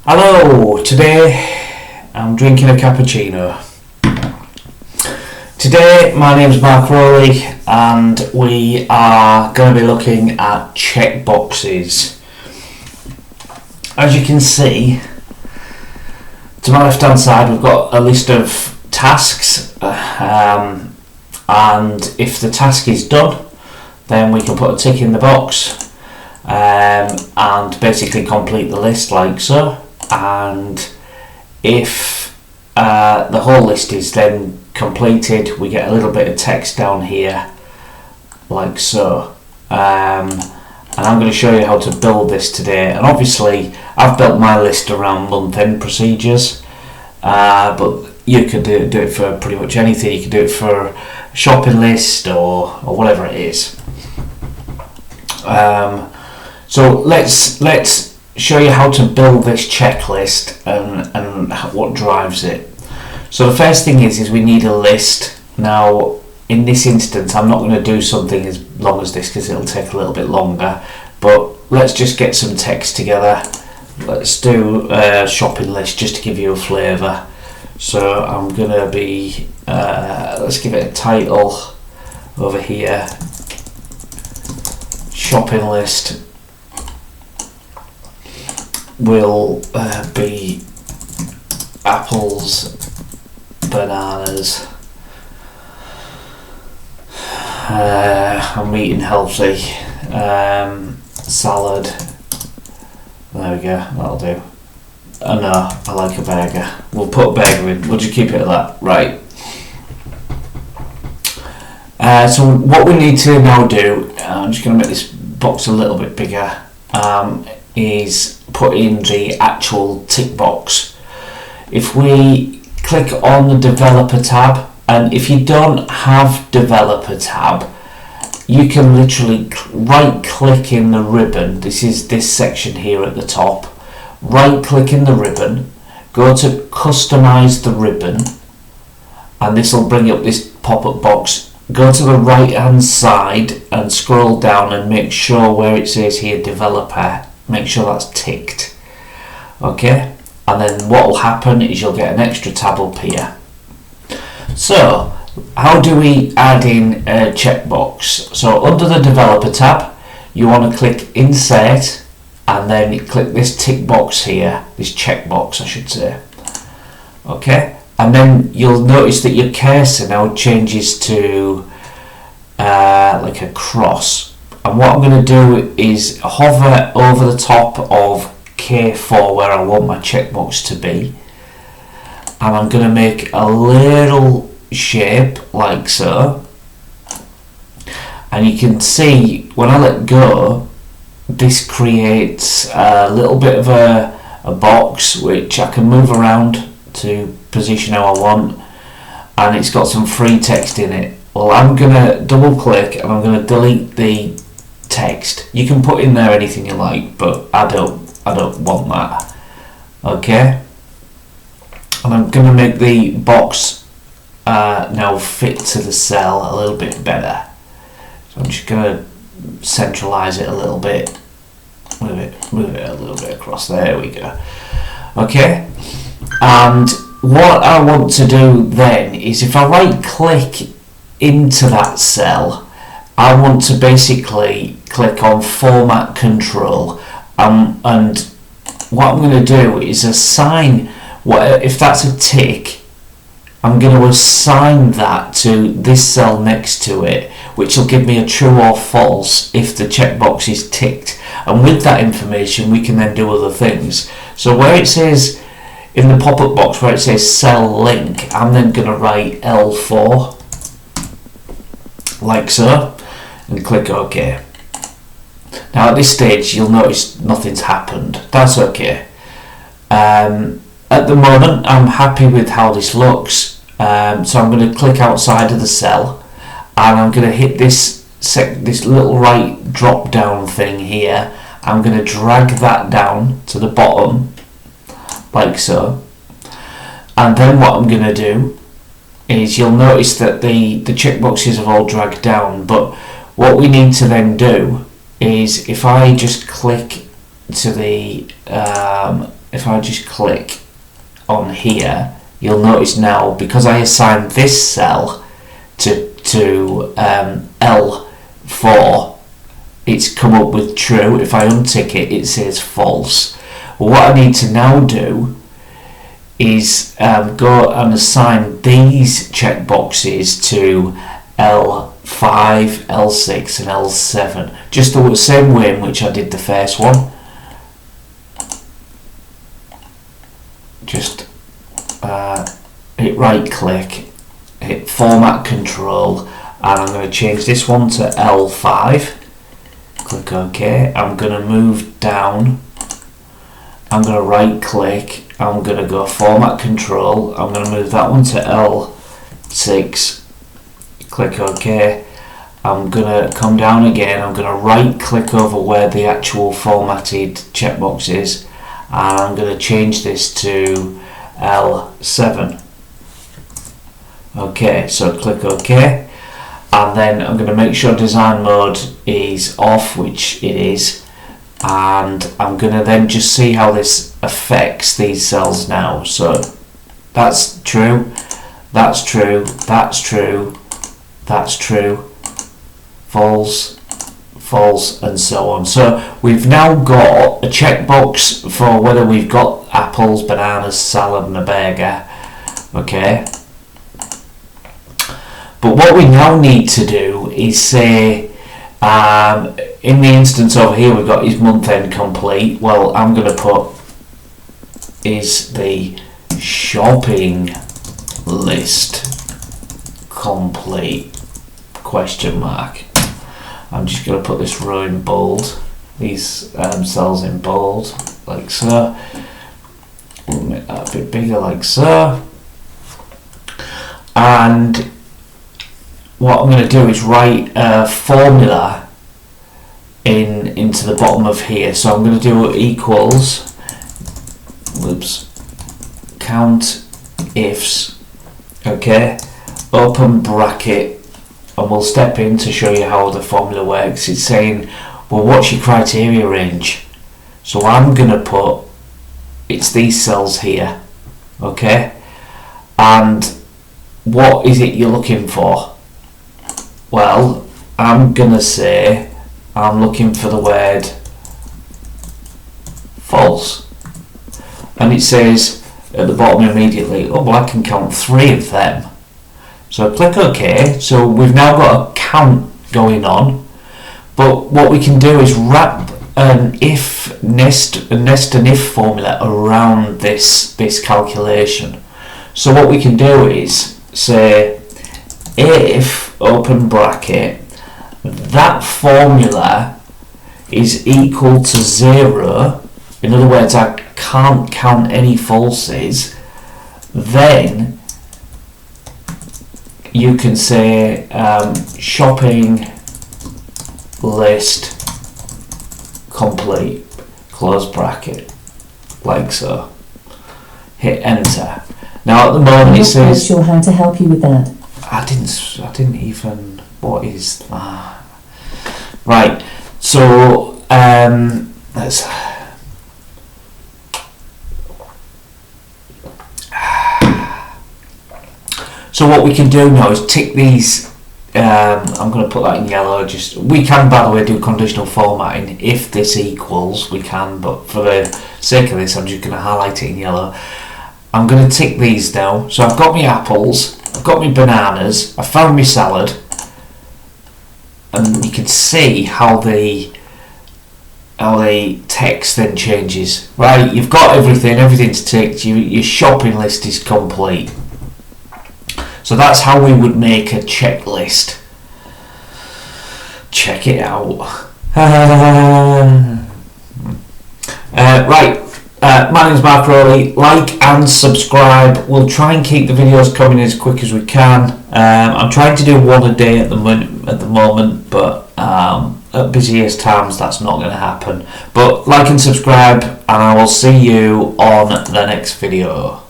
Hello, today I'm drinking a cappuccino. Today my name's Mark Rowley and we are going to be looking at checkboxes. As you can see, to my left hand side we've got a list of tasks and if the task is done then we can put a tick in the box and basically complete the list like so. And if the whole list is then completed, we get a little bit of text down here like so. And I'm going to show you how to build this today. And obviously I've built my list around month-end procedures, but you could do it for pretty much anything. You could do it for a shopping list or whatever it is. So let's show you how to build this checklist and what drives it. So the first thing is we need a list. Now in this instance I'm not going to do something as long as this because it'll take a little bit longer, but let's just get some text together. Let's do a shopping list just to give you a flavour. So I'm going to be let's give it a title over here, shopping list will be apples, bananas, I'm eating healthy, salad, there we go, that'll do. Oh no, I like a burger, we'll put a burger in, we'll just keep it at that, right. So what we need to now do, I'm just going to make this box a little bit bigger, is put in the actual tick box. If we click on the developer tab, and if you don't have developer tab, you can literally right click in the ribbon. This is this section here at the top. Right click in the ribbon, go to customize the ribbon, and this will bring up this pop-up box. Go to the right hand side and scroll down and make sure where it says here developer, make sure that's ticked. Okay, and then what will happen is you'll get an extra tab up here. So how do we add in a checkbox? So under the developer tab you want to click insert and then you click this tick box here, this checkbox I should say. Okay, and then you'll notice that your cursor now changes to like a cross, and what I'm going to do is hover over the top of K4 where I want my checkbox to be, and I'm going to make a little shape like so, and you can see when I let go this creates a little bit of a box which I can move around to position how I want, and it's got some free text in it. Well, I'm going to double click and I'm going to delete the text. You can put in there anything you like, but I don't want that. Okay, and I'm going to make the box now fit to the cell a little bit better. So I'm just going to centralize it a little bit, move it a little bit across. There we go. Okay, and what I want to do then is if I right click into that cell, I want to basically click on format control, and what I'm going to do is assign if that's a tick, I'm going to assign that to this cell next to it, which will give me a true or false if the checkbox is ticked, and with that information we can then do other things. So where it says in the pop-up box where it says cell link, I'm then going to write L4 like so and click OK. Now at this stage you'll notice nothing's happened. That's okay. At the moment I'm happy with how this looks, so I'm going to click outside of the cell and I'm going to hit this little right drop down thing here. I'm going to drag that down to the bottom like so, and then what I'm going to do is you'll notice that the checkboxes have all dragged down, but what we need to then do is if I just click to the if I just click on here, you'll notice now, because I assigned this cell to L4, it's come up with true. If I untick it, it says false. Well, what I need to now do is go and assign these checkboxes to L5, L6 and L7, just the same way in which I did the first one. Just hit right click, hit format control, and I'm going to change this one to L5. Click OK. I'm going to move down. I'm going to right click. I'm going to go format control. I'm going to move that one to L6. Click OK. I'm going to come down again. I'm going to right click over where the actual formatted checkbox is, and I'm going to change this to L7. OK, so click OK, and then I'm going to make sure design mode is off, which it is, and I'm going to then just see how this affects these cells now. So that's true, that's true, that's true, that's true, false, false, and so on. So we've now got a checkbox for whether we've got apples, bananas, salad and a burger. Okay, but what we now need to do is say, in the instance over here we've got is month end complete. Well, I'm going to put is the shopping list complete, question mark. I'm just going to put this row in bold, these cells in bold, like so. We'll make that a bit bigger, like so. And what I'm going to do is write a formula into the bottom of here. So I'm going to do equals, whoops, count ifs, okay, open bracket, and we'll step in to show you how the formula works. It's saying, well, what's your criteria range? So I'm going to put, it's these cells here, okay, and what is it you're looking for? Well, I'm going to say I'm looking for the word false, and it says at the bottom immediately, oh well, I can count 3 of them. So click OK. So we've now got a count going on, but what we can do is wrap an if nest and if formula around this calculation. So what we can do is say if, open bracket, that formula is equal to 0, in other words I can't count any falses, then you can say shopping list complete, close bracket, like so. Hit enter. Now at the moment it says, I'm not sure how to help you with that. I didn't even, what is that? Right, so let's so what we can do now is tick these. I'm going to put that in yellow. Just, we can, by the way, do conditional formatting if this equals, we can, but for the sake of this I'm just going to highlight it in yellow. I'm going to tick these now. So I've got my apples, I've got my bananas, I found my salad, and you can see how the text then changes. Right, you've got everything's ticked, your shopping list is complete. So that's how we would make a checklist. Check it out. Right, my name's Mark Rowley. Like and subscribe. We'll try and keep the videos coming as quick as we can. I'm trying to do one a day at the moment, but at busiest times that's not going to happen. But like and subscribe, and I will see you on the next video.